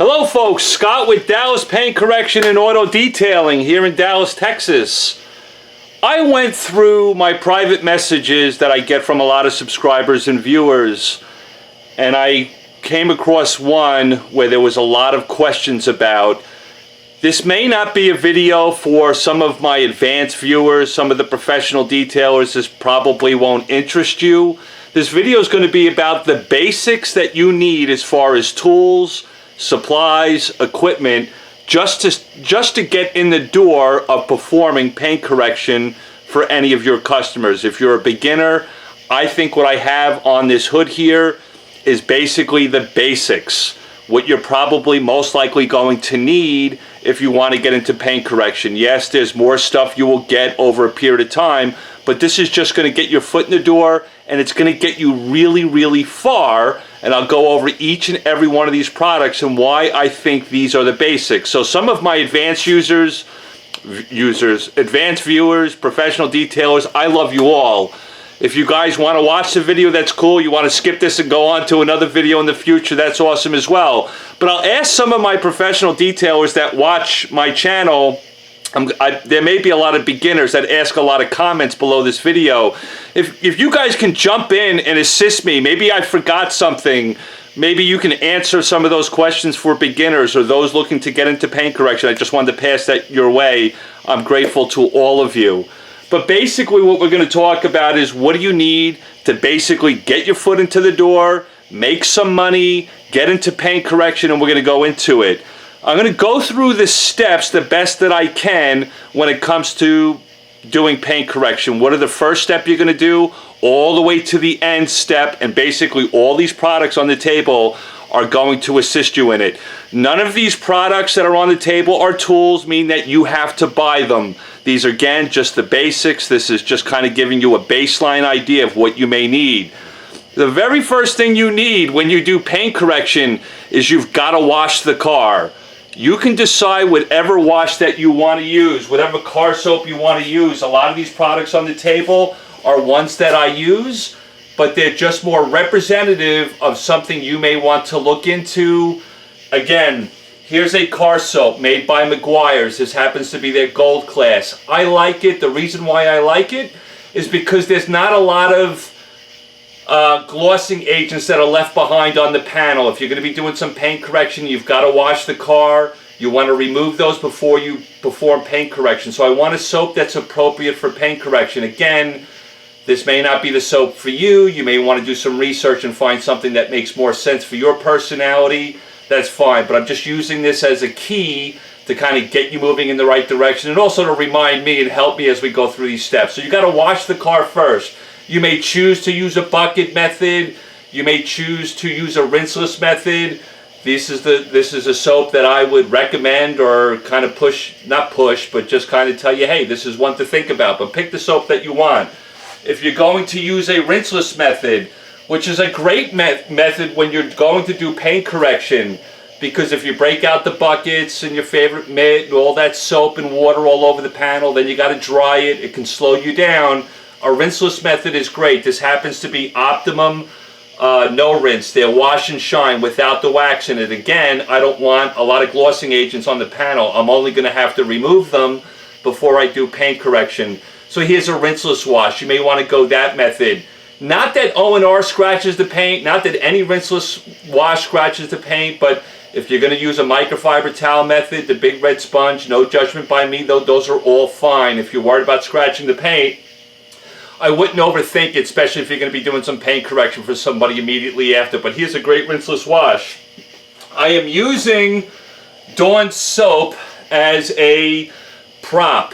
Hello folks, Scott with Dallas Paint Correction and Auto Detailing here in Dallas, Texas. I went through my private messages that I get from a lot of subscribers and viewers, and I came across one where there was a lot of questions about. This may not be a video for some of my advanced viewers, some of the professional detailers. This probably won't interest you. This video is going to be about the basics that you need as far as tools, supplies, equipment, just to get in the door of performing paint correction for any of your customers. If you're a beginner, I think what I have on this hood here is basically the basics. What you're probably most likely going to need if you want to get into paint correction. Yes, there's more stuff you will get over a period of time, but this is just going to get your foot in the door, and it's going to get you really, really far. And I'll go over each and every one of these products and why I think these are the basics. So some of my advanced users, advanced viewers, professional detailers, I love you all. If you guys want to watch the video, that's cool. You want to skip this and go on to another video in the future, that's awesome as well. But I'll ask some of my professional detailers that watch my channel. There may be a lot of beginners that ask a lot of comments below this video. If you guys can jump in and assist me, maybe I forgot something. Maybe you can answer some of those questions for beginners or those looking to get into paint correction. I just wanted to pass that your way. I'm grateful to all of you. But basically what we're going to talk about is what do you need to basically get your foot into the door, make some money, get into paint correction, and we're going to go into it. I'm going to go through the steps the best that I can when it comes to doing paint correction. What are the first step you're going to do, all the way to the end step, and basically all these products on the table are going to assist you in it. None of these products that are on the table are tools, mean that you have to buy them. These are, again, just the basics. This is just kind of giving you a baseline idea of what you may need. The very first thing you need when you do paint correction is you've got to wash the car. You can decide whatever wash that you want to use, whatever car soap you want to use. A lot of these products on the table are ones that I use, but they're just more representative of something you may want to look into. Again, here's a car soap made by Meguiar's. This happens to be their gold class. I like it. The reason why I like it is because there's not a lot of glossing agents that are left behind on the panel. If you're going to be doing some paint correction, you've got to wash the car. You want to remove those before you perform paint correction. So I want a soap that's appropriate for paint correction. Again, this may not be the soap for you. You may want to do some research and find something that makes more sense for your personality. That's fine, but I'm just using this as a key to kind of get you moving in the right direction, and also to remind me and help me as we go through these steps. So you got to wash the car first. You may choose to use a bucket method. You may choose to use a rinseless method. This is a soap that I would recommend, or kind of not push, but just kind of tell you, hey, this is one to think about. But pick the soap that you want. If you're going to use a rinseless method, which is a great method when you're going to do paint correction, because if you break out the buckets and your favorite mitt and all that soap and water all over the panel, then you got to dry it. It can slow you down. A rinseless method is great. This happens to be Optimum No Rinse. They're wash and shine without the wax in it. Again, I don't want a lot of glossing agents on the panel. I'm only going to have to remove them before I do paint correction. So here's a rinseless wash. You may want to go that method. Not that O&R scratches the paint, not that any rinseless wash scratches the paint, but if you're going to use a microfiber towel method, the big red sponge, no judgment by me, though, those are all fine. If you're worried about scratching the paint, I wouldn't overthink it, especially if you're going to be doing some paint correction for somebody immediately after. But here's a great rinseless wash. I am using Dawn's soap as a prop.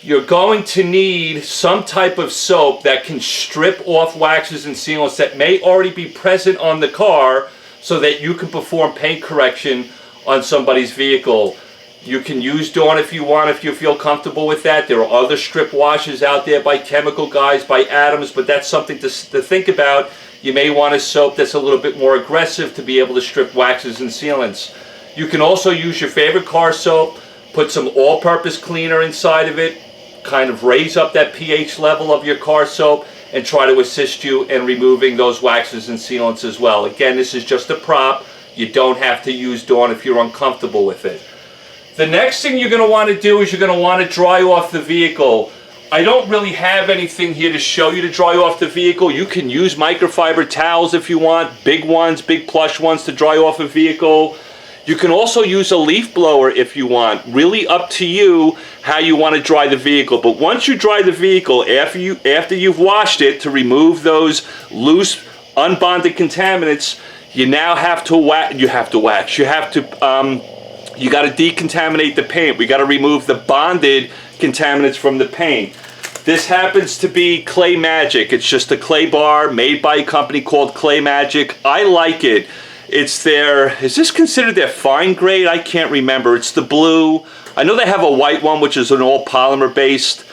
You're going to need some type of soap that can strip off waxes and sealants that may already be present on the car, so that you can perform paint correction on somebody's vehicle. You can use Dawn if you want, if you feel comfortable with that. There are other strip washes out there by Chemical Guys, by Adams, but that's something to think about. You may want a soap that's a little bit more aggressive to be able to strip waxes and sealants. You can also use your favorite car soap, put some all-purpose cleaner inside of it, kind of raise up that pH level of your car soap, and try to assist you in removing those waxes and sealants as well. Again, this is just a prop. You don't have to use Dawn if you're uncomfortable with it. The next thing you're going to want to do is you're going to want to dry off the vehicle. I don't really have anything here to show you to dry off the vehicle. You can use microfiber towels if you want, big ones, big plush ones to dry off a vehicle. You can also use a leaf blower if you want. Really up to you how you want to dry the vehicle. But once you dry the vehicle, after you've washed it to remove those loose, unbonded contaminants, you now have to you got to decontaminate the paint. We got to remove the bonded contaminants from the paint. This happens to be Clay Magic. It's just a clay bar made by a company called Clay Magic. I like it. It's is this considered their fine grade? I can't remember. It's the blue. I know they have a white one, which is an all polymer based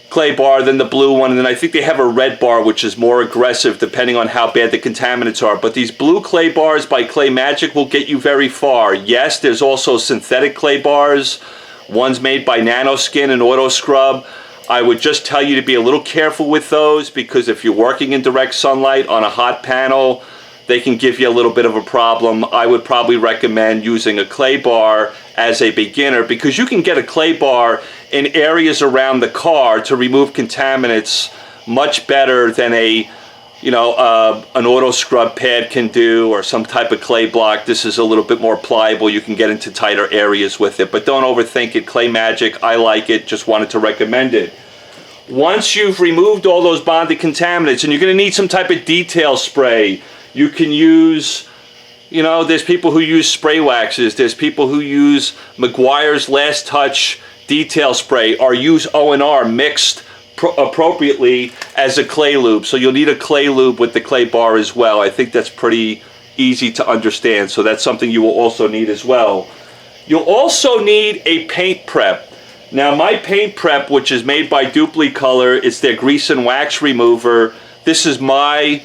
clay bar, than the blue one, and then I think they have a red bar, which is more aggressive depending on how bad the contaminants are. But these blue clay bars by Clay Magic will get you very far. Yes, there's also synthetic clay bars, ones made by Nanoskin and Auto Scrub. I would just tell you to be a little careful with those, because if you're working in direct sunlight on a hot panel, they can give you a little bit of a problem. I would probably recommend using a clay bar as a beginner, because you can get a clay bar in areas around the car to remove contaminants much better than an Auto Scrub pad can do, or some type of clay block. This is a little bit more pliable. You can get into tighter areas with it, but don't overthink it. Clay Magic, I like it. Just wanted to recommend it. Once you've removed all those bonded contaminants, and you're going to need some type of detail spray, you can use, there's people who use spray waxes. There's people who use Meguiar's Last Touch detail spray, or use O&R mixed appropriately as a clay lube. So you'll need a clay lube with the clay bar as well. I think that's pretty easy to understand. So that's something you will also need as well. You'll also need a paint prep. Now my paint prep, which is made by Duplicolor, it's their grease and wax remover. This is my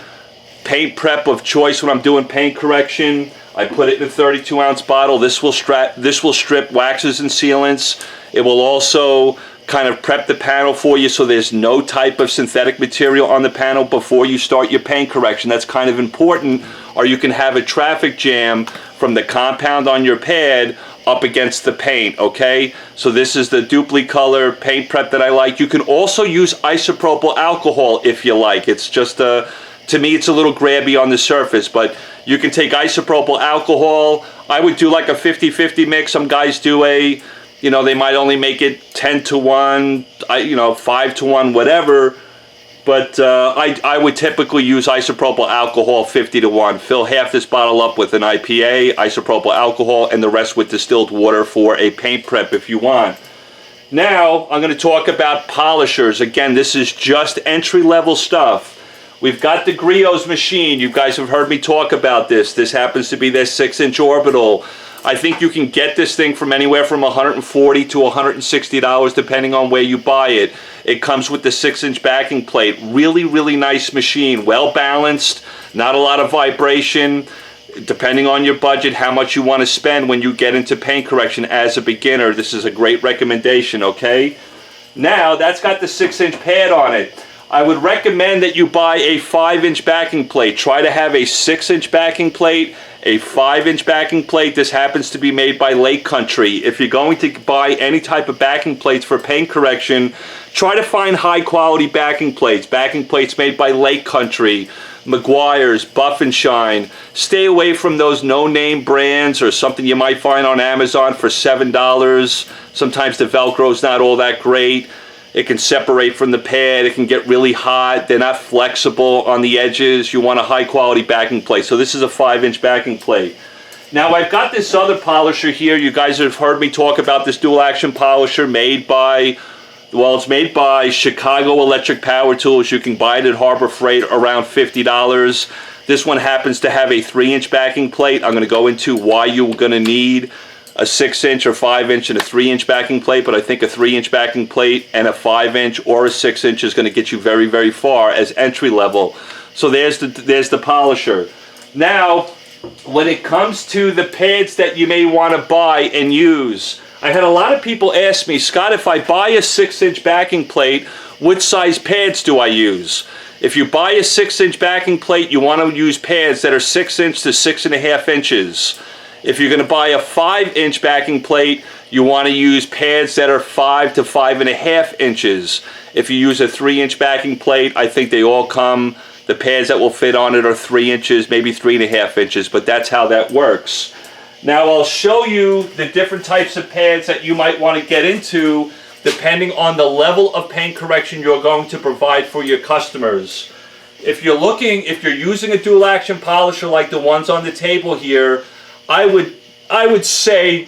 paint prep of choice when I'm doing paint correction. I put it in a 32-ounce bottle. This will strip waxes and sealants. It will also kind of prep the panel for you so there's no type of synthetic material on the panel before you start your paint correction. That's kind of important, or you can have a traffic jam from the compound on your pad up against the paint, okay? So this is the Duplicolor paint prep that I like. You can also use isopropyl alcohol if you like. It's just to me, it's a little grabby on the surface, but you can take isopropyl alcohol. I would do like a 50-50 mix. Some guys do they might only make it 10-1, 5-1, whatever. But I would typically use isopropyl alcohol 50-1. Fill half this bottle up with an IPA, isopropyl alcohol, and the rest with distilled water for a paint prep if you want. Now, I'm going to talk about polishers. Again, this is just entry-level stuff. We've got the Griot's machine. You guys have heard me talk about this. This happens to be their 6-inch orbital. I think you can get this thing from anywhere from $140 to $160 depending on where you buy it. It comes with the 6-inch backing plate. Really, really nice machine. Well balanced, not a lot of vibration. Depending on your budget, how much you want to spend when you get into paint correction as a beginner, this is a great recommendation, okay? Now, that's got the 6-inch pad on it. I would recommend that you buy a 5-inch backing plate. Try to have a 6-inch backing plate, a 5-inch backing plate. This happens to be made by Lake Country. If you're going to buy any type of backing plates for paint correction, try to find high quality backing plates made by Lake Country, Meguiar's, Buff and Shine. Stay away from those no-name brands or something you might find on Amazon for $7. Sometimes the Velcro's not all that great. It can separate from the pad. It can get really hot. They're not flexible on the edges. You want a high quality backing plate. So this is a 5-inch backing plate. Now I've got this other polisher here. You guys have heard me talk about this dual action polisher made by, it's made by Chicago Electric Power Tools. You can buy it at Harbor Freight around $50. This one happens to have a 3-inch backing plate. I'm going to go into why you're going to need a 6-inch or 5-inch and a 3-inch backing plate, but I think a 3-inch backing plate and a 5-inch or a 6-inch is going to get you very, very far as entry level. So there's the polisher. Now, when it comes to the pads that you may want to buy and use, I had a lot of people ask me, Scott, if I buy a 6-inch backing plate, what size pads do I use? If you buy a 6-inch backing plate, you want to use pads that are 6 inch to 6.5 inches. If you're going to buy a 5-inch backing plate, you want to use pads that are 5 to 5.5 inches. If you use a 3-inch backing plate, I think they all come, the pads that will fit on it are 3 inches, maybe 3.5 inches, but that's how that works. Now I'll show you the different types of pads that you might want to get into depending on the level of paint correction you're going to provide for your customers. If you're using a dual action polisher like the ones on the table here, I would say,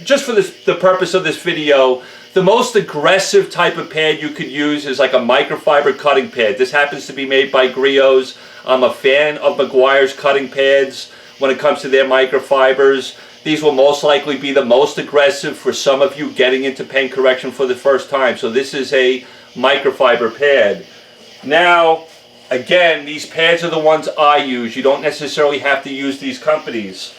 just for the purpose of this video, the most aggressive type of pad you could use is like a microfiber cutting pad. This happens to be made by Griots. I'm a fan of Meguiar's cutting pads when it comes to their microfibers. These will most likely be the most aggressive for some of you getting into paint correction for the first time. So this is a microfiber pad. Now, again, these pads are the ones I use. You don't necessarily have to use these companies.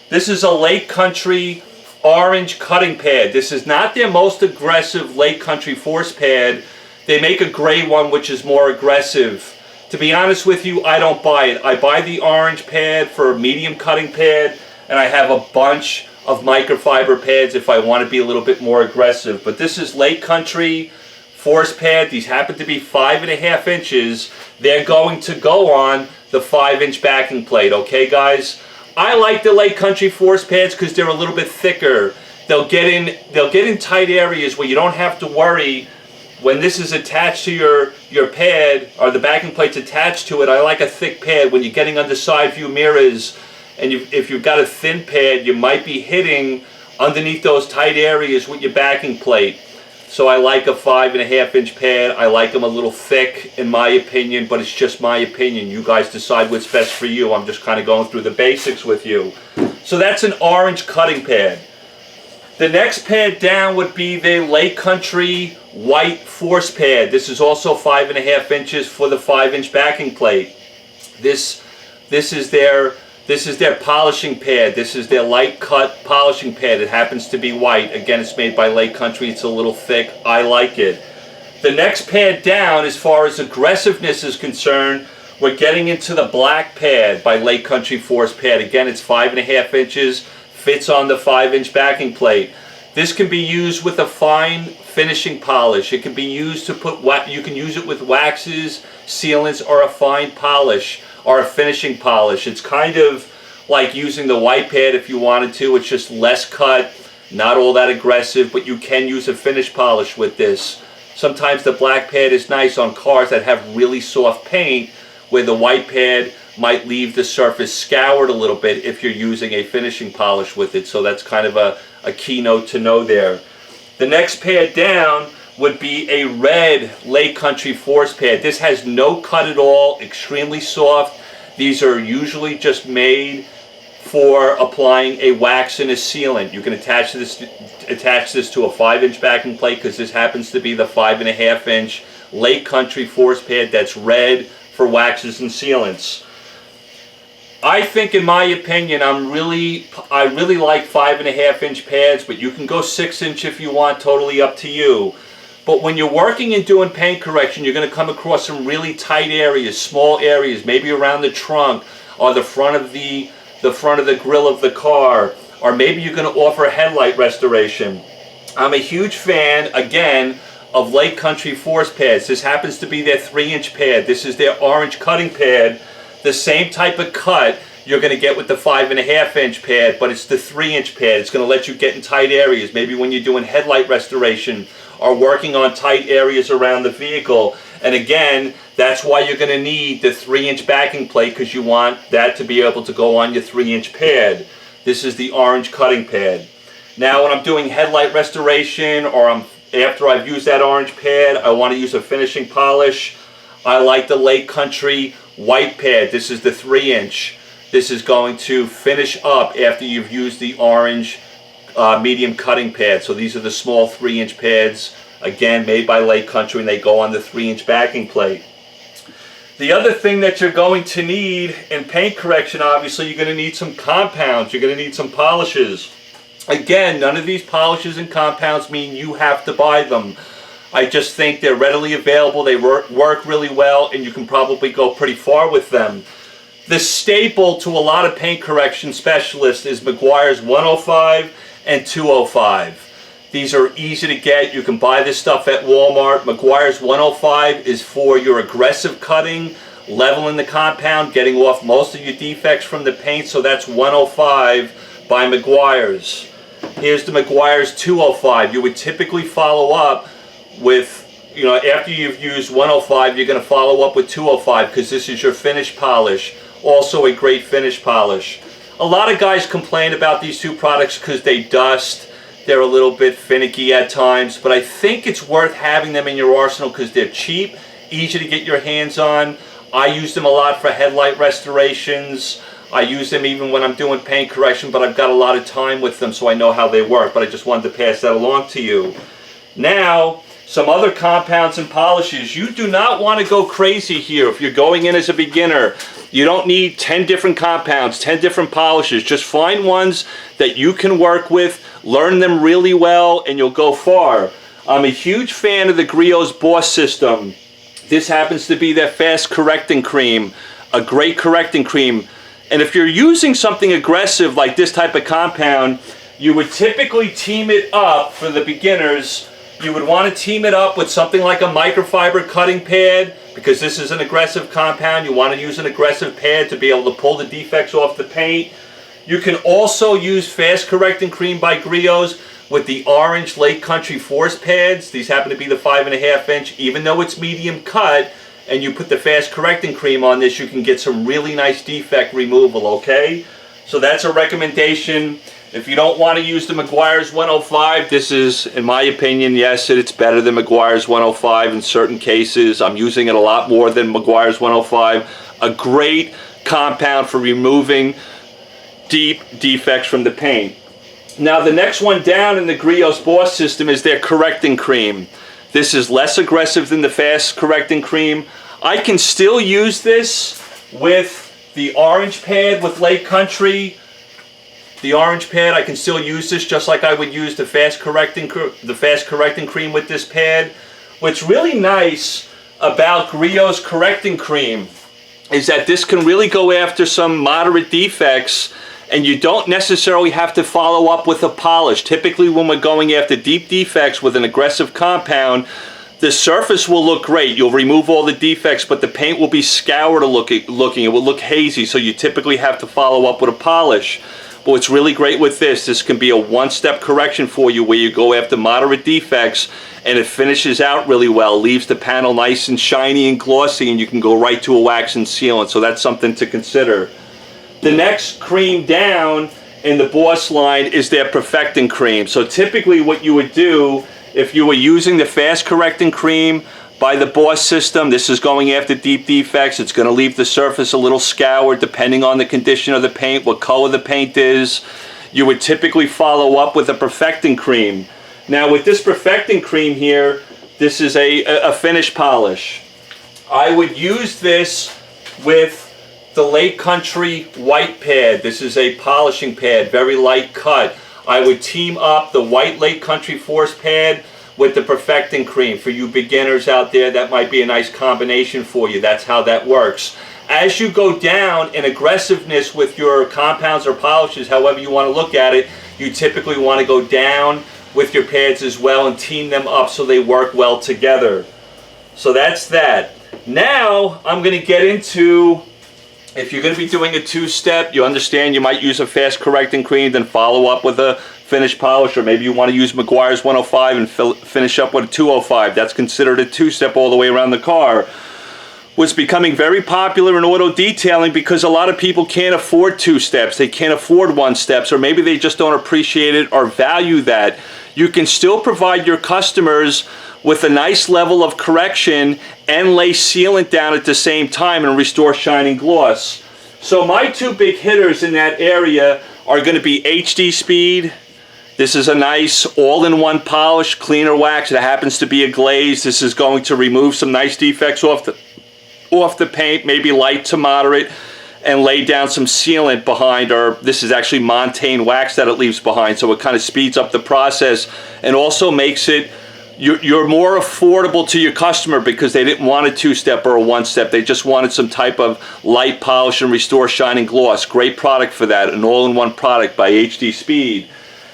This is a Lake Country orange cutting pad. This is not their most aggressive Lake Country force pad. They make a gray one which is more aggressive. To be honest with you, I don't buy it. I buy the orange pad for a medium cutting pad, and I have a bunch of microfiber pads if I want to be a little bit more aggressive. But this is Lake Country force pad. These happen to be 5.5 inches. They're going to go on the 5-inch backing plate, okay guys? I like the Lake Country force pads because they're a little bit thicker. They'll get in tight areas where you don't have to worry when this is attached to your pad, or the backing plate's attached to it. I like a thick pad. When you're getting under side view mirrors, and if you've got a thin pad, you might be hitting underneath those tight areas with your backing plate. So I like a 5.5 inch pad. I like them a little thick in my opinion, but it's just my opinion. You guys decide what's best for you. I'm just kind of going through the basics with you. So that's an orange cutting pad. The next pad down would be the Lake Country white force pad. This is also 5.5 inches for the 5-inch backing plate. This is their polishing pad. This is their light cut polishing pad. It happens to be white. Again, it's made by Lake Country. It's a little thick. I like it. The next pad down, as far as aggressiveness is concerned, we're getting into the black pad by Lake Country force pad. Again, it's 5.5 inches, fits on the 5-inch backing plate. This can be used with a fine finishing polish. It can be used to you can use it with waxes, sealants, or a fine polish, or a finishing polish. It's kind of like using the white pad if you wanted to. It's just less cut, not all that aggressive, but you can use a finish polish with this. Sometimes the black pad is nice on cars that have really soft paint, where the white pad might leave the surface scoured a little bit if you're using a finishing polish with it. So that's kind of a keynote to know there. The next pad down would be a red Lake Country force pad. This has no cut at all, extremely soft. These are usually just made for applying a wax and a sealant. You can attach this to a 5-inch backing plate because this happens to be the 5.5 inch Lake Country force pad that's red for waxes and sealants. I think, in my opinion, I really like 5.5 inch pads, but you can go 6 inch if you want, totally up to you. But when you're working and doing paint correction, you're going to come across some really tight areas, small areas, maybe around the trunk or the front of the grill of the car, or maybe you're going to offer a headlight restoration. I'm a huge fan, again, of Lake Country force pads. This happens to be their 3-inch pad. This is their orange cutting pad. The same type of cut you're going to get with the 5.5 inch pad, but it's the 3-inch pad. It's going to let you get in tight areas, maybe when you're doing headlight restoration or working on tight areas around the vehicle. And again, that's why you're going to need the 3-inch backing plate, because you want that to be able to go on your 3-inch pad. This is the orange cutting pad. Now when I'm doing headlight restoration, or after I've used that orange pad, I want to use a finishing polish. I like the Lake Country white pad. This is the 3-inch. This is going to finish up after you've used the orange medium cutting pad. So these are the small 3-inch pads, again made by Lake Country, and they go on the 3-inch backing plate. The other thing that you're going to need in paint correction, obviously, you're going to need some compounds. You're going to need some polishes. Again, none of these polishes and compounds mean you have to buy them. I just think they're readily available, they work really well, and you can probably go pretty far with them. The staple to a lot of paint correction specialists is Meguiar's 105 and 205. These are easy to get. You can buy this stuff at Walmart. Meguiar's 105 is for your aggressive cutting, leveling the compound, getting off most of your defects from the paint. So that's 105 by Meguiar's. Here's the Meguiar's 205. You would typically follow up with, after you've used 105, you're going to follow up with 205 because this is your finish polish. Also a great finish polish. A lot of guys complain about these two products because they dust. They're a little bit finicky at times, but I think it's worth having them in your arsenal because they're cheap, easy to get your hands on. I use them a lot for headlight restorations. I use them even when I'm doing paint correction, but I've got a lot of time with them, so I know how they work. But I just wanted to pass that along to you. Now, some other compounds and polishes. You do not want to go crazy here if you're going in as a beginner. You don't need 10 different compounds, 10 different polishes. Just find ones that you can work with, learn them really well, and you'll go far. I'm a huge fan of the Griot's Boss system. This happens to be their fast correcting cream, a great correcting cream. And if you're using something aggressive like this type of compound, you would typically team it up for the beginners. You would want to team it up with something like a microfiber cutting pad, because this is an aggressive compound. You want to use an aggressive pad to be able to pull the defects off the paint. You can also use fast correcting cream by Griot's with the orange Lake Country Force pads. These happen to be the 5.5 inch. Even though it's medium cut and you put the fast correcting cream on this, you can get some really nice defect removal, okay? So that's a recommendation. If you don't want to use the Meguiar's 105, this is, in my opinion, yes, it's better than Meguiar's 105 in certain cases. I'm using it a lot more than Meguiar's 105. A great compound for removing deep defects from the paint. Now the next one down in the Griot's Boss system is their correcting cream. This is less aggressive than the fast correcting cream. I can still use this with the orange pad with Lake Country. The orange pad, I can still use this just like I would use the fast correcting cream with this pad. What's really nice about Griot's correcting cream is that this can really go after some moderate defects, and you don't necessarily have to follow up with a polish. Typically when we're going after deep defects with an aggressive compound, the surface will look great. You'll remove all the defects, but the paint will be scoured looking. It will look hazy, so you typically have to follow up with a polish. But what's really great with this can be a one-step correction for you where you go after moderate defects and it finishes out really well, leaves the panel nice and shiny and glossy, and you can go right to a wax and sealant. So that's something to consider. The next cream down in the Boss line is their perfecting cream. So typically what you would do if you were using the fast correcting cream by the Boss system, this is going after deep defects. It's going to leave the surface a little scoured depending on the condition of the paint, what color the paint is. You would typically follow up with a perfecting cream. Now with this perfecting cream here, this is a finish polish. I would use this with the Lake Country white pad. This is a polishing pad, very light cut. I would team up the white Lake Country Force pad with the perfecting cream. For you beginners out there, that might be a nice combination for you. That's how that works. As you go down in aggressiveness with your compounds or polishes, however you want to look at it, you typically want to go down with your pads as well and team them up so they work well together. So that's that. Now I'm going to get into, if you're going to be doing a two-step, you understand you might use a fast correcting cream, then follow up with a finish polish, or maybe you want to use Meguiar's 105 and finish up with a 205. That's considered a two-step all the way around the car. Was becoming very popular in auto detailing because a lot of people can't afford two steps. They can't afford one steps, or maybe they just don't appreciate it or value that. You can still provide your customers with a nice level of correction and lay sealant down at the same time and restore shining gloss. So my two big hitters in that area are going to be HD Speed. This is a nice all-in-one polish cleaner wax. It happens to be a glaze. This is going to remove some nice defects off the paint, maybe light to moderate, and lay down some sealant behind, or this is actually Montane wax that it leaves behind, so it kind of speeds up the process and also makes it you're more affordable to your customer because they didn't want a two-step or a one-step. They just wanted some type of light polish and restore shine and gloss. Great product for that, an all-in-one product by HD Speed.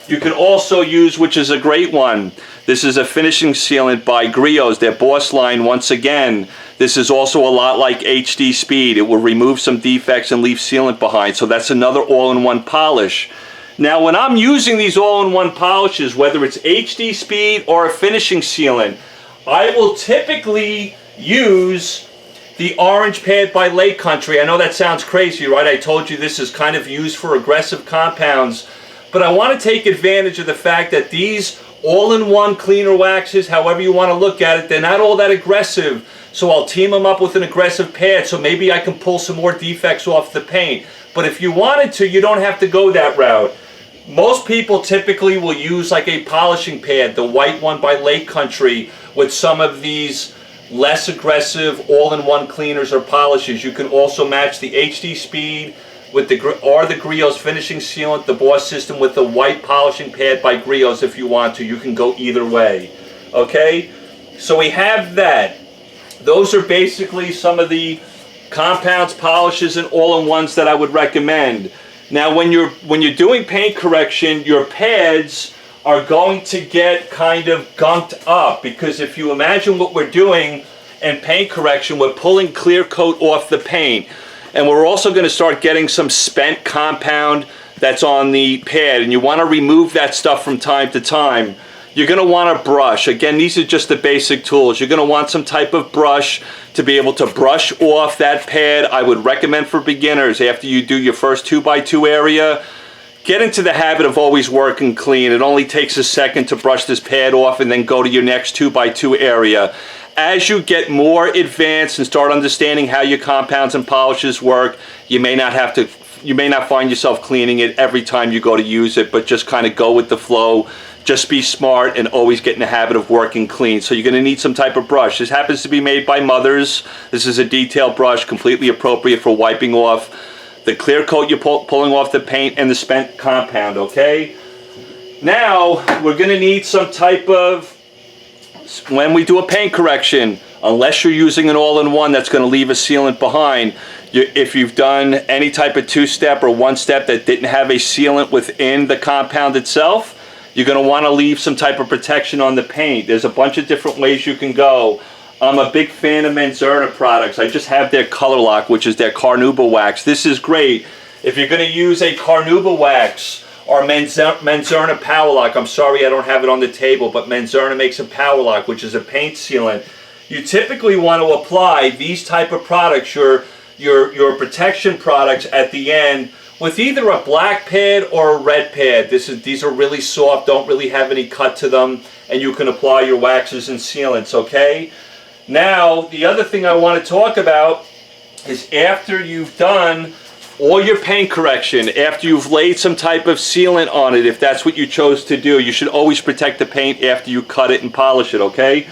You can also use, which is a great one, this is a finishing sealant by Griot's, their Boss line. Once again, this is also a lot like HD Speed. It will remove some defects and leave sealant behind. So that's another all-in-one polish. Now, when I'm using these all-in-one polishes, whether it's HD Speed or a finishing sealant, I will typically use the orange pad by Lake Country. I know that sounds crazy, right? I told you this is kind of used for aggressive compounds, but I want to take advantage of the fact that these all-in-one cleaner waxes, however you want to look at it, they're not all that aggressive. So I'll team them up with an aggressive pad so maybe I can pull some more defects off the paint. But if you wanted to, you don't have to go that route. Most people typically will use like a polishing pad, the white one by Lake Country, with some of these less aggressive all-in-one cleaners or polishes. You can also match the HD Speed with the Griot's finishing sealant, the Boss system with the white polishing pad by Griot's if you want to. You can go either way. Okay? So we have that. Those are basically some of the compounds, polishes, and all-in-ones that I would recommend. Now, when you're doing paint correction, your pads are going to get kind of gunked up, because if you imagine what we're doing in paint correction, we're pulling clear coat off the paint. And we're also going to start getting some spent compound that's on the pad, and you want to remove that stuff from time to time. You're going to want a brush. Again, these are just the basic tools. You're going to want some type of brush to be able to brush off that pad. I would recommend for beginners, after you do your first 2x2 area, get into the habit of always working clean. It only takes a second to brush this pad off and then go to your next 2x2 area. As you get more advanced and start understanding how your compounds and polishes work, you may not find yourself cleaning it every time you go to use it, but just kind of go with the flow. Just be smart and always get in the habit of working clean. So you're going to need some type of brush. This happens to be made by Mothers. This is a detail brush, completely appropriate for wiping off the clear coat you're pulling off the paint and the spent compound, okay? Now, we're going to need some type of, when we do a paint correction, unless you're using an all-in-one that's going to leave a sealant behind, if you've done any type of two-step or one-step that didn't have a sealant within the compound itself, you're going to want to leave some type of protection on the paint. There's a bunch of different ways you can go. I'm a big fan of Menzerna products. I just have their Color Lock, which is their Carnauba wax. This is great. If you're going to use a Carnauba wax or Menzerna Power Lock, I'm sorry I don't have it on the table, but Menzerna makes a Power Lock, which is a paint sealant. You typically want to apply these type of products, your protection products, at the end with either a black pad or a red pad. These are really soft, don't really have any cut to them, and you can apply your waxes and sealants, okay? Now, the other thing I want to talk about is after you've done all your paint correction, after you've laid some type of sealant on it, if that's what you chose to do, you should always protect the paint after you cut it and polish it, okay?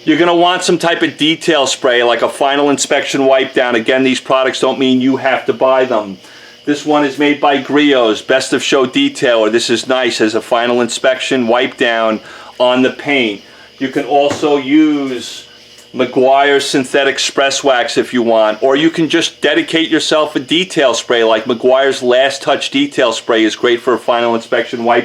You're going to want some type of detail spray, like a final inspection wipe down. Again, these products don't mean you have to buy them. This one is made by Griot's, Best of Show Detailer. This is nice as a final inspection wipe down on the paint. You can also use Meguiar's Synthetic Express Wax if you want, or you can just dedicate yourself a detail spray, like Meguiar's Last Touch Detail Spray is great for a final inspection wipe